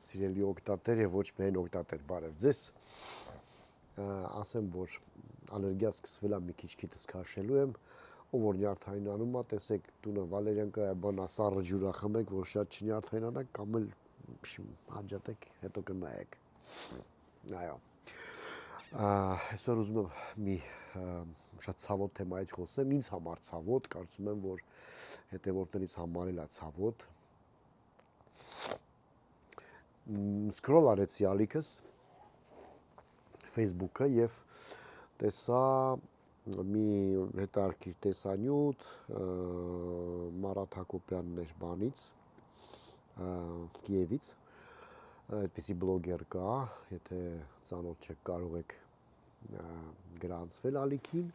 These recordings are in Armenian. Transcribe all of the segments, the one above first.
սիրելի օգտատեր եւ ոչ միայն օգտատեր, բարև ձեզ։ Ասեմ, որ ալերգիա սկսվել է մի քիչ քիթս քաշելու եմ, ով որ նյարդայնանում է, տեսեք տունը Վալերյանկա բանա սառը ջուրա խմեք, որ շատ չնյարդայնանաք, կամ էլ անջատեք, հետո կնայեք։ Այո։ Այսօր ուզում եմ մի շատ ցավոտ թեմայից խոսեմ, ինձ համար ցավոտ, կարծում եմ, որ հետևորդներից համար էլ է ցավոտ։ Սկրոլ արեցի ալիքս Facebook-ը եւ տեսա մի հետարքիր տեսանյութ Մարաթ Հակոբյանն էր բանից Կիևից այդպիսի բլոգեր կա, եթե ծանոթ չեք կարող եք գրանցվել ալիքին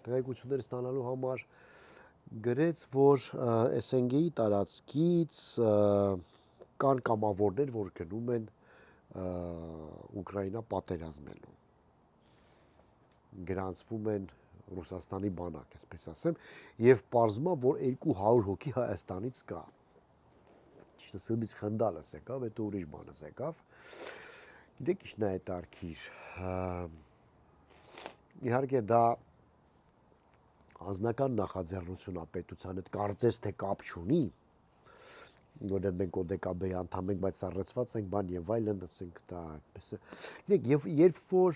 տեղեկություններ ստանալու համար գրեց, որ SNG-ի տարածքից կան կամավորներ, որ գնում են Ուկրաինա պատերազմելու։ Գրանցվում են Ռուսաստանի բանակ, այսպես ասեմ, եւ պարզվում է, որ 200 հոգի Հայաստանից կա։ Ճիշտ ասած, խնդալս եկավ, հետո ուրիշ բանս եկավ։ Գիտեք, ի՞նչն է այդ արքիր։ Իհարկե դա անձնական նախաձեռնություն է պետության հետ, կարծես թե կապ չունի, որը մենք ՕԴԿԲ-ի անդամ ենք, բայց սառեցված ենք բան եւ այլն, ասենք դա այդպես է։ Գիտեք, եւ երբ որ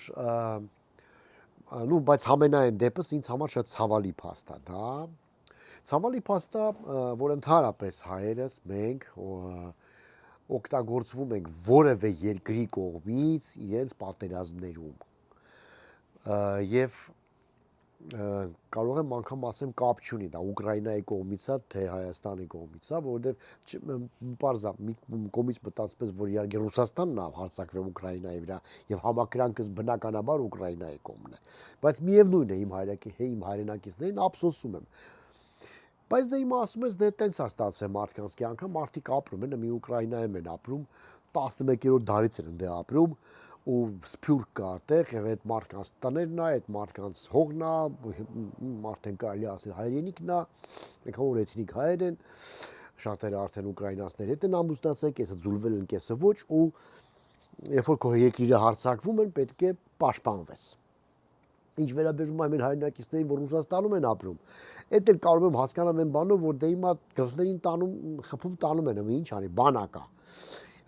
բայց ամենայն դեպս ինձ համար շատ ցավալի փաստ է դա։ Ցավալի փաստ է, որ ընդհանրապես հայերս մենք օգտագործվում ենք որևէ երկրի կողմից իրենց պատերազմներում։ Եվ կարող եմ անգամ ասեմ կապ չունի դա Ուկրաինայի կողմից է թե Հայաստանի կողմից է, որովհետև պարզա մի կողմից մտածպես որ իհարկե Ռուսաստանն է հարձակվել Ուկրաինայի վրա եւ համակրանքս բնականաբար Ուկրաինայի կողմն է, բայց միևնույն է իմ հայրենակիցներին ափսոսում եմ։ Բայց դե հիմա ասում ես դե տենց է ստացվել մարդկանց կյանքը, մարդիկ ապրում են, մի Ուկրաինայում են ապրում, 11-րդ դարից են դե ապրում ու սփյուռք կա այդտեղ եւ այդ մարդկանց տներն է, այդ մարդկանց հողն է, մարդեն կարելի ասել հայրենիքն է, եկա որ էթնիկ հայեր են, շատերը արդեն ուկրաինացիներ հետ են ամուսնացել, կեսը ձուլվել են, կեսը ոչ ու երբ որ քո երկիրը հարձակվում են, պետք է պաշտպանվես։ Ինչ վերաբերում է մեր հայրենակիցներին, որ Ռուսաստանում են ապրում, այդ էլ կարող եմ հասկանալ այն բանով, որ դե հիմա գլխներին տանում, խփում տանում են, ինչ անի, բանակա։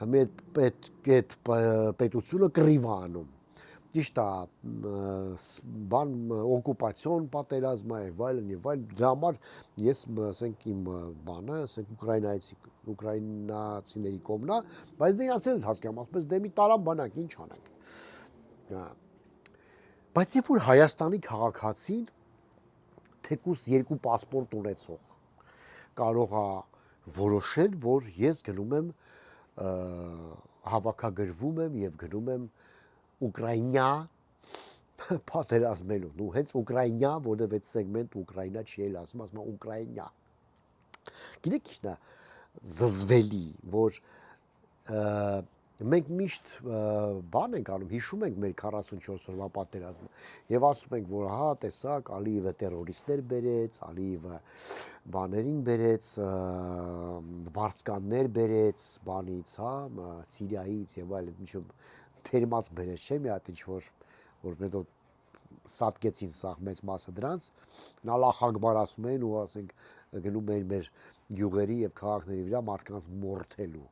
Այդ պետությունը կռիվ է անում։ Ճիշտ է, բան օկուպացիոն պատերազմ է եւ այլն, դրա համար ես ասենք իմ բանը, ասենք ուկրաինացիների կողմն է, բայց դե իրանց էլ հասկանում, ասես դե մի տարան բանակ, ինչ անենք։ Բայց երբ որ Հայաստանի քաղաքացին թեկուս 2 պասպորտ ունեցող կարող է որոշել, որ ես գնում եմ հավաքագրվում եմ եւ գնում եմ Ուկրաինա պատերազմելու։ Ու հենց Ուկրաինա, որովհետեւ այդ սեգմենտ Ուկրաինա չի էլ ասում, ասում է Ուկրաինա։ Գիտեք ի՞նչն է զզվելի, որ մենք միշտ բան ենք անում, հիշում ենք մեր 44 օրվա պատերազմը եւ ասում ենք, որ հա, տեսակ, Ալիևը տերորիստներ բերեց, Ալիևը բաներին բերեց, վարձկաններ բերեց, բանից, հա, Սիրիայից եւ այլն, ինչու թերմաց բերեց, չէ՞ մի հատ ինչ որ հետո սատկեցին սա մեծ մասը դրանց, Ալլահ ակբար ասում են ու ասենք գնում էին մեր գյուղերի եւ քաղաքների վրա մարդկանց մորթելու։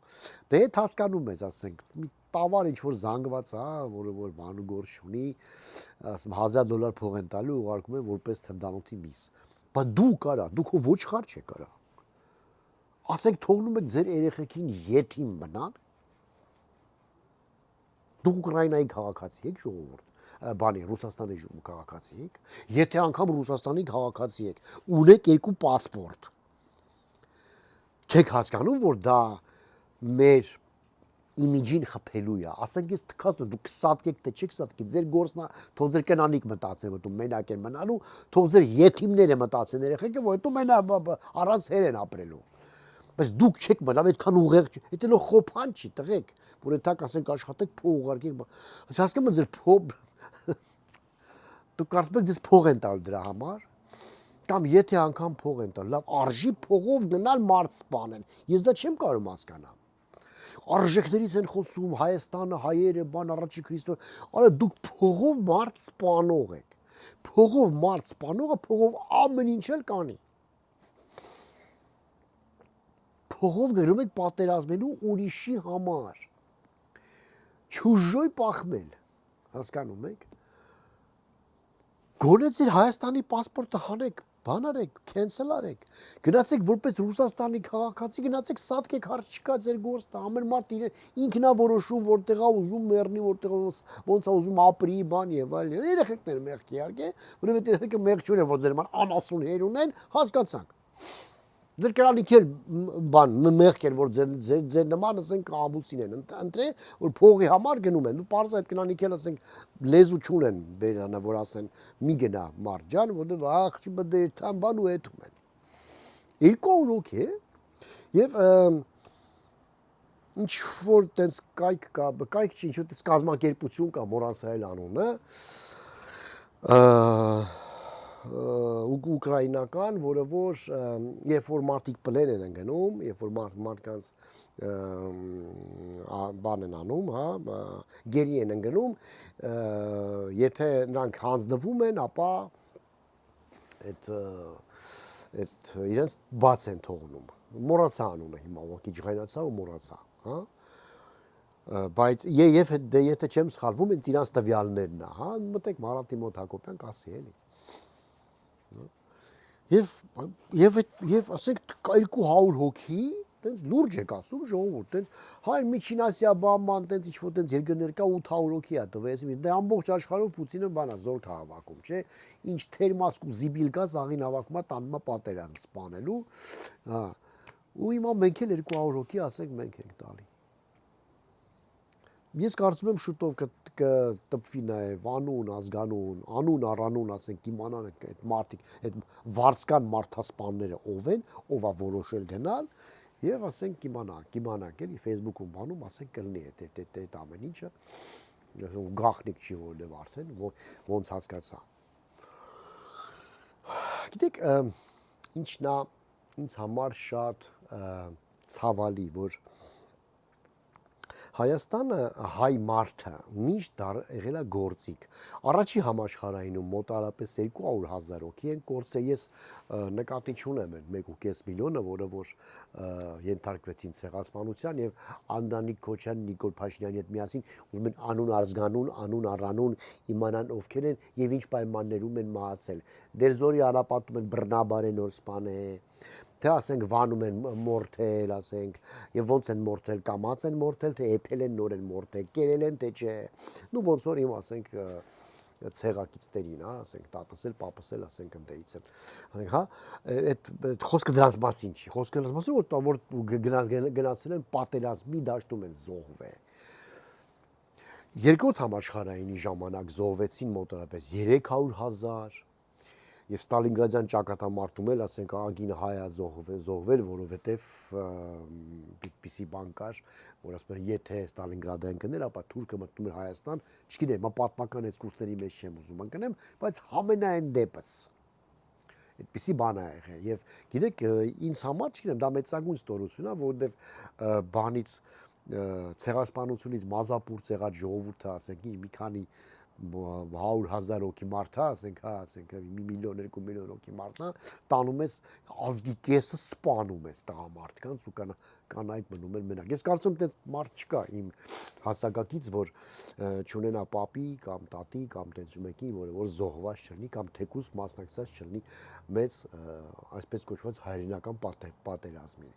Դե այդ հասկանում ես, ասենք, մի տավար ինչ որ զանգված, հա, որը որ բան ու գործ ունի, ասում $1000 փող են տալու, ուղարկում են որպես թնդանոթի միս։ Բայց դու կարա, դու քո ոչխար չե կարա։ Ասենք թողնում եք ձեր երեխեքին եթիմ մնան։ Դու Ուկրաինայի քաղաքացի եք ժողովուրդ, բանի Ռուսաստանի քաղաքացի եք, եթե անգամ Ռուսաստանի քաղաքացի եք, ունեք 2 պասպորտ։ Չեք հասկանում, որ դա մեր իմիջին խփելու է։ Ասենք ես թքած դուք կսատկեք թե չեք սատկի, ձեր գործն է, թող ձեր կնանիկ մտածեն, որ դու մենակ են մնալու, թող ձեր եթիմները մտածեն երեխեքը, որ դու մենակ առանց հեր են ապրելու։ Բայց դուք չեք մնալ, այդքան ուղեղ չի, դա լո խոփան չի, տղեկ, որ այդտակ ասենք աշխատեք, փող ուղարկեք։ Հասկանում եք ձեր փող դուք կարծում եք դες փող են տալ դրա համար, կամ եթե անգամ փող են տալ, լավ արժի փողով գնալ մարդ սպանեն։ Ես դա չեմ կարող հասկանալ։ արժեքներից են խոսում, Հայաստանը, հայերը, բան առաջի Քրիստոս, արա դուք փողով մարդ սպանող եք։ Փողով մարդ սպանողը փողով ամեն ինչ էլ կանի։ Փողով գնում եք պատերազմելու ուրիշի համար։ Չուժոյ պախմել, հասկանում եք։ Գոնե ձեր Հայաստանի պասպորտը հանեք, բան արեք, cancel արեք։ Գնացեք որպես Ռուսաստանի քաղաքացի, գնացեք սատկեք, հարց չկա ձեր գործը, ամեն մարդ ինքն է որոշում, որտեղ է ուզում մեռնի, որտեղ ոնց է ուզում ապրի, բան եւ այլն։ Երեխեքները մեղք իհարկե, որովհետեւ երեխեքը մեղք չունեն, որ ձեր ման անասուն հեր ունեն, հասկացանք։ Ձեր կրանիք էլ բան մեղք են, որ ձեր նման ասենք ամուսին են ընտրե, որ փողի համար գնում են, դու պարզ այդ կրանիք էլ ասենք լեզու չունեն բերանա, որ ասեն մի գնա մարջան, որտեղ աղջի բդեր թամ բան ու էթում են։ Երկու օրոք է եւ ինչ որ տենց կայք կա, կայք չի, ինչ որ տենց կազմակերպություն կա, մոռացա էլ անունը, ուկրաինական, որը որ երբ որ մարդիկ պլեն են ընկնում, երբ որ մարդկանց բան են անում, հա, գերի են ընկնում, եթե նրանք հանձնվում են, ապա այդ իրենց բաց են թողնում։ Մոռացա անունը հիմա, ուղղակի ջղայնացա ու մոռացա, հա։ Բայց եւ եթե չեմ սխալվում, ինձ իրանց տվյալներն է, հա, մտեք Մարատի մոտ Հակոբյան կասի էլի։ Եվ ասենք 200 հոգի, տենց լուրջ եք ասում ժողովուրդ, տենց հայր Միջին Ասիա բաման, տենց ինչ-որ տենց երկրներ կա 800 հոգի է տվեց, դե ամբողջ աշխարհով Պուտինը բանա զորք է հավաքում, չէ, ինչ թերմասկ ու զիբիլ կա զաղին հավաքում է տանում է պատերազմ սպանելու, հա, ու հիմա մենք էլ 200 հոգի ասենք մենք ենք տալի։ Ես կարծում եմ շուտով կտպվի նաև անուն, ազգանուն, անուն, առանուն, ասենք իմանան այդ մարդիկ, այդ վարձկան մարդասպանները ով են, ով է որոշել գնալ, եւ ասենք կիմանանք էլի Facebook-ում բանում, ասենք կլինի այդ ամեն ինչը, գախնիկ չի որովհետեւ արդեն ոնց հասկացա։ Գիտեք, ինչն է ինձ համար շատ ցավալի, որ Հայաստանը հայ մարդը միշտ եղել է գործիք։ Առաջի համաշխարհայինում մոտարապես 200,000 հոգի են կորցրել, ես նկատի չունեմ այդ 1.5 միլիոնը, որը որ ենթարկվեցին ցեղասպանության եւ Անդրանիկ Քոչյան, Նիկոլ Փաշինյանի հետ միասին ուզում են անուն ազգանուն, անուն առանուն իմանան ովքեր են եւ ինչ պայմաններում են մահացել։ Դերձորի անապատում են բռնաբար են որ սպանե թե ասենք վանում են մորթել, ասենք, եւ ոնց են մորթել, կամած են մորթել, թե էփել են նոր են մորթել, կերել են, թե չէ։ Նու ոնց որ իմ ասենք ցեղակիցներին, հա, ասենք տատս էլ, պապս էլ, ասենք ընդեից են։ Ասենք, հա, այդ խոսքը դրանց մասին չի։ Խոսքը դրանց մասին, որ գնացել են պատերազմի դաշտում են զոհվել։ Երկրորդ համաշխարհայինի ժամանակ զոհվեցին մոտավորապես 300,000 Եվ Ստալինգրադյան ճակատամարտում էլ ասենք ագին հայա զոհվել, որովհետև պիսի բան կար, որ ասում են եթե Ստալինգրադը ընկներ, ապա թուրքը մտնում էր Հայաստան, չգիտեմ, պատմական էքսկուրսների մեջ չեմ ուզում ընկնեմ, բայց համենայն դեպս այդպիսի բան է եղել։ Եվ գիտեք, ինձ համար, չգիտեմ, դա մեծագույն ստորություն է, որովհետև բանից ցեղասպանությունից մազապուրծ եղած ժողովուրդը, ասենք, մի քանի 100,000 հոգի մարդ է, ասենք, հա, ասենք, 1 միլիոն, 2 միլիոն հոգի մարդն է, տանում ես ազգի կեսը սպանում ես տղամարդկանց ու կանայք մնում են մենակ։ Ես կարծում եմ, այդպես մարդ չկա իմ հասակակից, որ չունենա պապի կամ տատի կամ տենց մեկի, որ զոհված չլինի կամ թեկուզ մասնակցած չլինի մեծ, այսպես կոչված հայրենական պատերազմին։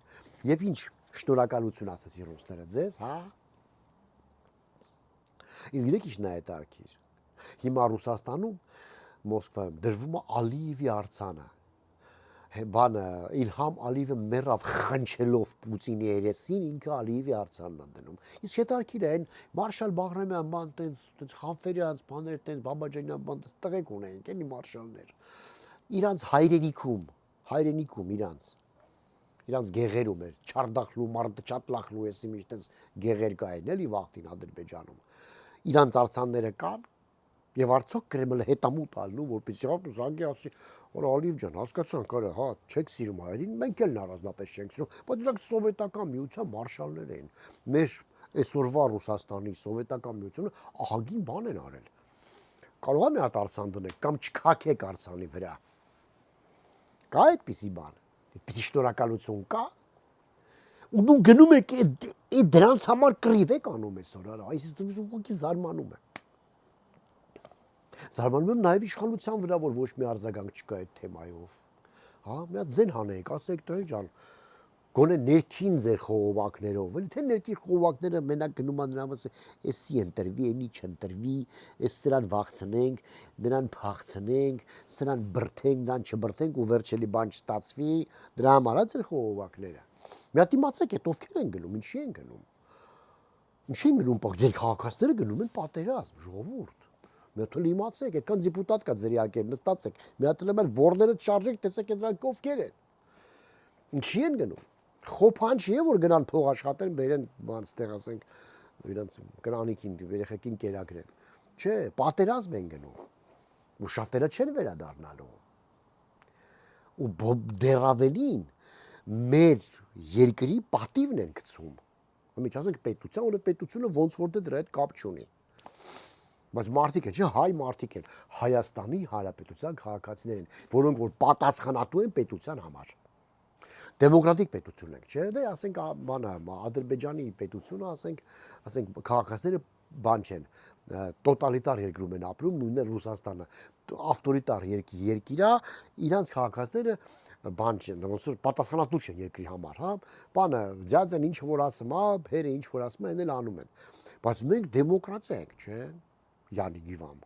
Եվ ինչ շնորհակալություն ասացի ռուսները ձեզ, հա։ Իսկ գիտեք ինչ նա է տարկիր։ Հիմա Ռուսաստանում Մոսկվայում դրվում է Ալիևի արձանը։ Բանը Իլհամ Ալիևը մեռավ խնչելով Պուտինի երեսին, ինքը Ալիևի արձանն է դնում։ Իսկ շետարքիր են Մարշալ Բաղրամյան բան տենց Խանֆերյանց բաներ տենց Բաբաջանյան բան տղեկ ունեին, էլի մարշալներ։ Իրանց հայրենիքում իրանց գեղերում էր Չարդախլու, Չատլախլու, էսի միշտ տենց գեղեր կային, էլի վախտին Ադրբեջանում։ Իրանց արձանները կան եւ արդյոք Կրեմլը հետամուտ ալնում, որպեսզի զանգի ասի, որ Ալիև ջան, հասկացանք, արա, հա, չեք սիրում հայերին, մենք էլ առանձնապես չենք սիրում, բայց դրանք սովետական միության մարշալներ էին։ Մեր Այսօրվա Ռուսաստանի սովետական միությունը ահագին բան են արել։ Կարող է մի հատ արձան դնել կամ չքաքեք արձանի վրա։ Կա այդպիսի բան։ Այդպիսի շնորհակալություն կա։ Ու դու գնում եք այդ դրանց համար կռիվ եք անում այսօր, արա, այսինքն ուղղակի զարմանում եմ։ Զարմանում եմ նաև իշխանության վրա, որ ոչ մի արձագանք չկա այդ թեմայով։ Հա, մի հատ ձեն հանեիք, ասեք Տրոյ ջան, գոնե ներքին ձեր խողովակներով, էլի թե ներքին խողովակները մենակ գնում են նրանց, էսի ընտրվի, էնի չընտրվի, էս սրան վախցնենք, նրան փախցնենք, սրան բրթենք, նրան չբրթենք ու վերջելի բան չստացվի, դրա համար է ձեր խողովակները։ Մի հատ իմացեք, այդ ովքեր են գնում, ինչի են գնում։ Ինչի են գնում, ձեր քաղաքացիները գնում են պատերազմ, ժողովուրդ։ Մի հատ իմացեք, այդքան դիպուտատ կա ձեր յակեր, նստացեք, մի հատ էլ որները չարժեք, տեսեք դրանք ովքեր են։ Ինչի են գնում։ Խոփան չի է, որ գնան փող աշխատեն, բերեն բան ստեղ ասենք իրանց կրանիկին, երեխեքին կերակրեն։ Չէ, պատերազմ են գնում։ Ու շատերը չեն վերադառնալու։ Ու դեռավելին մեր երկրի պատիվն են գցում։ Մենք ասենք պետության, որը պետությունը ոնց որ դրա հետ կապ չունի։ Բայց մարդիկ են, չէ, հայ մարդիկ են, Հայաստանի Հանրապետության քաղաքացիներ են, որոնք որ պատասխանատու են պետության համար։ Դեմոկրատիկ պետություն ենք, չէ՞, դե ասենք բանը Ադրբեջանի պետությունը, ասենք քաղաքացիները բան չեն, տոտալիտար երկրում են ապրում, նույնն է Ռուսաստանը, ավտորիտար երկիր է, իրանց քաղաքացիները բան չեն, ոնց որ պատասխանատու չեն երկրի համար, հա, բանը ձյաձեն ինչ որ ասում, հա, փերը ինչ որ ասում, այն էլ անում են։ Բայց մենք դեմոկրատիա ենք, չէ՞, Յանի գիվամ։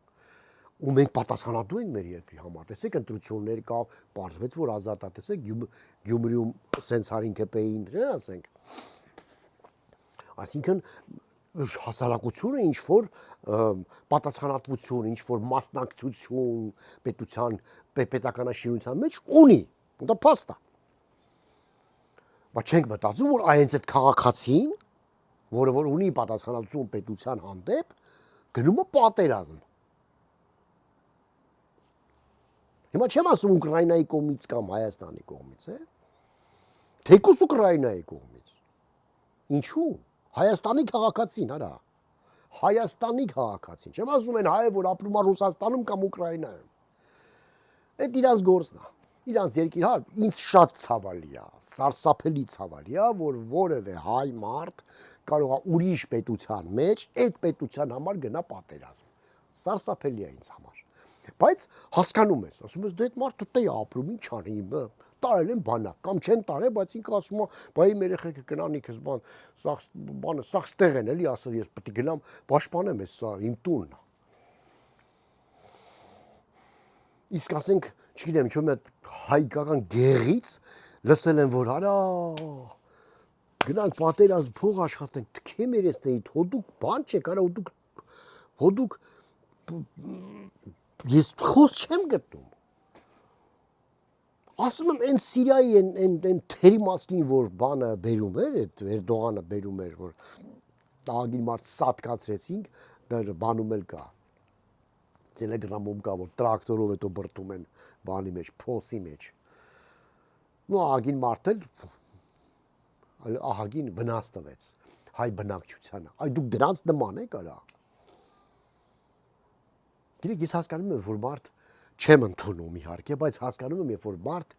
Ու մենք պատասխանատու ենք մեր երկրի համար։ Տեսեք ընտրություններ կա, պարզվեց որ ազատ է, տեսեք Գյումրիում սենց հարինքեպեին, չէ՞ ասենք։ Այսինքն հասարակությունը ինչ որ պատասխանատվություն, ինչ որ մասնակցություն պետության պետականաշինության մեջ ունի, դա փաստ է։ Բայց չենք մտածում, որ այնց այդ քաղաքացին, որը որ ունի պատասխանատվություն պետության հանդեպ, գնում է պատերազմ։ Հիմա չեմ ասում Ուկրաինայի կողմից կամ Հայաստանի կողմից, թեկուզ Ուկրաինայի կողմից։ Ինչու՞։ Հայաստանի քաղաքացին, արա։ Հայաստանի քաղաքացին։ Չեմ ասում են հայը, որ ապրում է Ռուսաստանում կամ Ուկրաինայում։ Այդ իրանց գործն է։ Իրանց երկիր, հա, ինձ շատ ցավալի է, սարսափելի ցավալի է, որ որևէ հայ մարդ կարող է ուրիշ պետության մեջ այդ պետության համար գնա պատերազմ։ Սարսափելի է ինձ համար։ Բայց հասկանում ես, ասում ես դե այդ մարդը տե ապրում, ինչ անի, տարել են բանակ, կամ չեն տարել, բայց ինքը ասում է, բայ իմ երեխեքը կնան ինքս սա ստեղ են, էլի ասել ես պետք է գնամ պաշտպանեմ, սա իմ տունն է։ Իսկ ասենք, չգիտեմ, ինչ-որ մի հատ հայկական գեղից լսել են, որ արա գնանք պատերազմ փող աշխատենք, թքեմ երեսնեիդ, հոդուկ բան չեք, արա հոդուկ ես խոս չեմ գտնում։ Ասում եմ, այն Սիրիայի այն թերի մասքին, որ բանը բերում էր, այդ Էրդողանը բերում էր, որ տաղագին մարդ սատկացրեցինք, դա բանում էլ կա։ Տելեգրամում կա, որ տրակտորով հետո բրտում են բանի մեջ, փոսի մեջ։ Ու ահագին մարդ էլ ահագին վնաս տվեց հայ բնակչությանը։ Այ դուք դրանց նման եք արա։ Գիտեք, ես հասկանում եմ, որ մարդ չեմ ընդունում իհարկե, բայց հասկանում եմ, որ մարդ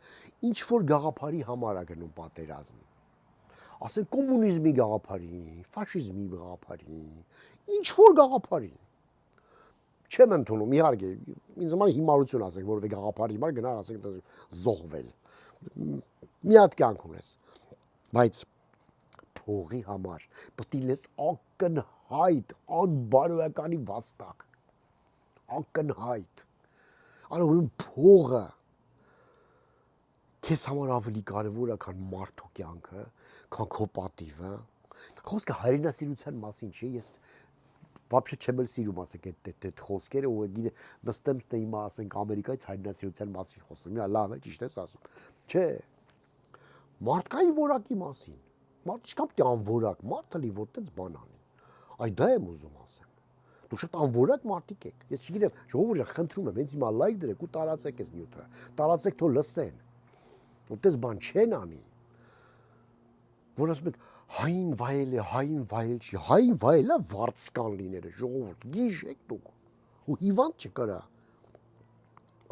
ինչ որ գաղափարի համար է գնում պատերազմ։ Ասենք կոմունիզմի գաղափարի, ֆաշիզմի գաղափարի, ինչ որ գաղափարի։ Չեմ ընդունում, իհարկե, ինձ համար հիմարություն ասենք, որովհետեւ գաղափարի համար գնալ ասենք զոհվել։ Մի հատ կյանք ունես, բայց փողի համար պետք է լես ակնհայտ, անբարոյականի վաստակ, ակնհայտ, արում փողը քեզ համար ավելի կարևոր է, քան մարդու կյանքը, քան քո պատիվը, խոսքը հայրենասիրության մասին չի, ես вообще չեմ էլ սիրում ասենք այդ խոսքերը ու նստեմ հիմա ասենք Ամերիկայից հայրենասիրության մասին խոսում, լավ է, ճիշտ ես ասում, չէ, մարդկային որակի մասին, մարդ չկա պետք է անորակ, մարդը լի որ տենց բան անի, այ դա եմ ուզում ասեմ, դուք շատ անորակ մարդիկ եք, ես չգիտեմ, ժողովուրդը խնդրում եմ, հենց հիմա լայք դրեք ու տարածեք այս նյութը, տարածեք թող լսեն, որ տենց բան չեն անի, որ ասում եք, Հային վայել է, հային վայել չի, հային վայելը վարձկան լինելը, ժողովուրդ, գիժեք դուք, ու հիվանդ չկրա,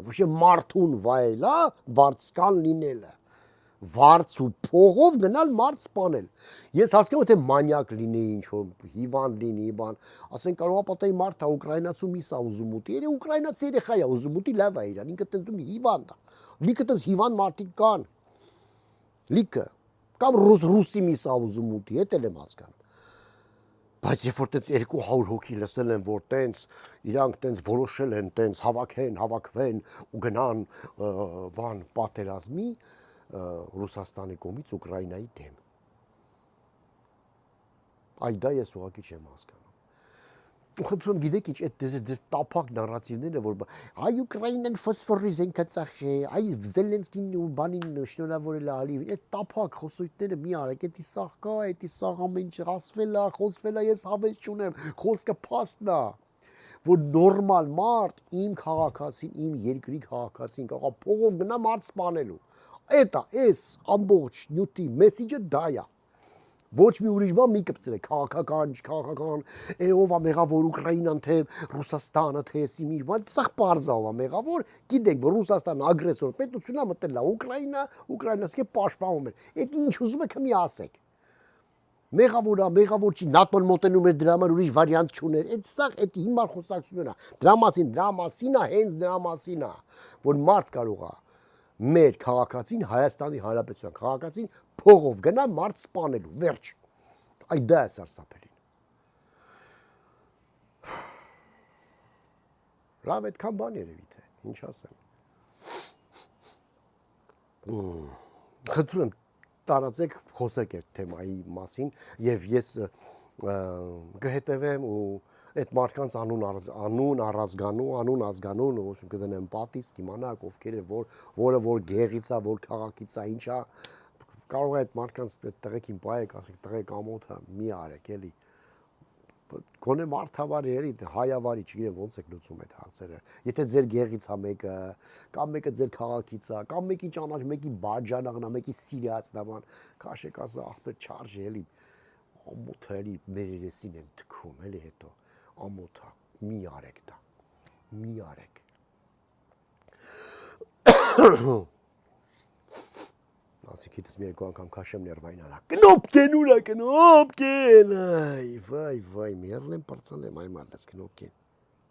ոչ մարդուն վայելա, վարձկան լինելը, վարձ ու փողով գնալ մարդ սպանել, ես հասկանում թե մանյակ լինի, ինչ-որ հիվանդ լինի, բան, ասեն կարող ապատայի մարդ է, ուկրայնացու միս է ուզում ուտի, ուկրայնացի երեխա է ուզում ուտի, լավ է իրան, ինքը տենց հիվանդ է, լիքը տենց հիվանդ մարդիկ կան, լիքը, կամ ռուսի միս է ուզում ուտի, հետ էլ եմ հասկանում, բայց երբ որ տենց 200 հոգի լսել են, որ տենց իրանք տենց որոշել են, տենց հավաքվեն ու գնան բան պատերազմի Ռուսաստանի կողմից Ուկրաինայի դեմ։ Այ դա ես ուղղակի չեմ հասկանում։ Խնդրում գիտեք ինչ այդ ձեր տափակ նարատիվները որ այ Ուկրաինան ֆոսֆորի զենքը ծախե, այ Զելենսկին ու բանին շնորհավորել է Ալիևին, այդ տափակ խոսույթները մի արեք, դա սաղ կա, դա սաղ ամեն ինչ ասվել է, խոսվել է, ես հավես չունեմ, խոսքը փաստն է, որ նորմալ մարդ իմ քաղաքացին, իմ երկրի քաղաքացին կարող է փողով գնա մարդ սպանելու։ Էտա, էս ամբողջ նյութի մեսիջը դա է։ Ոչ մի ուրիշ բան մի կպցրեք, քաղաքական, չքաղաքական, ով է մեղավոր Ուկրաինան, թե Ռուսաստանը, թե ինչ բան, սա պարզ է ով է մեղավոր, գիտեք, որ Ռուսաստանը ագրեսոր պետություն է մտել է Ուկրաինա պաշտպանում էր։ Այդ ինչ ուզում եք մի ասեք։ Մեղավոր է, մեղավոր չի, ՆԱՏՕ-ն մոտենում էր դրա համար ուրիշ վարիանտ չուներ։ Այդ սա այդ հիմար խոսակցությունն է։ Դրա մասին է, հենց դրա մասին է, որ մարդ կարող է մեր քաղաքացին Հայաստանի Հանրապետության քաղաքացին փողով գնա մարդ սպանելու, վերջ։ Այդ դա է սարսափելին։ Լավ այդքան բան երևի թե, ինչ ասեմ։ Խնդրում եմ տարածեք, խոսեք այդ թեմայի մասին եւ ես կհետևեմ ու այդ մարդկանց անուն ազգանուն, ոչ կդնեմ պատից, կիմանաք ովքեր են, որը որ գեղից է, որ քաղաքից է, ինչ է, կարող է այդ մարդկանց այդ տղեկին բայեք, ասեք տղեկ ամոթը մի արեք, էլի։ Գոնե մարդավարի էլի, հայավարի, չգիտեմ ոնց եք լուծում այդ հարցերը։ Եթե ձեր գեղից է մեկը, կամ մեկը ձեր քաղաքից է, կամ մեկի ճանաչ, մեկի բաժանաղն է, մեկի սիրիացն է, ման, քաշեք ասա ախպեր չարժի էլի, ամոթը էլի մեր երեսին են թքում, էլի հետո ամոթա, մի արեք դա, մի արեք։ Ասիկիտս մի երկու անգամ քաշեմ ներվային արա, կնոպկեն ուրա, կնոպկեն, այ, վայ, մերլեմ պարծանեմ, այ մալես կնոպկեն։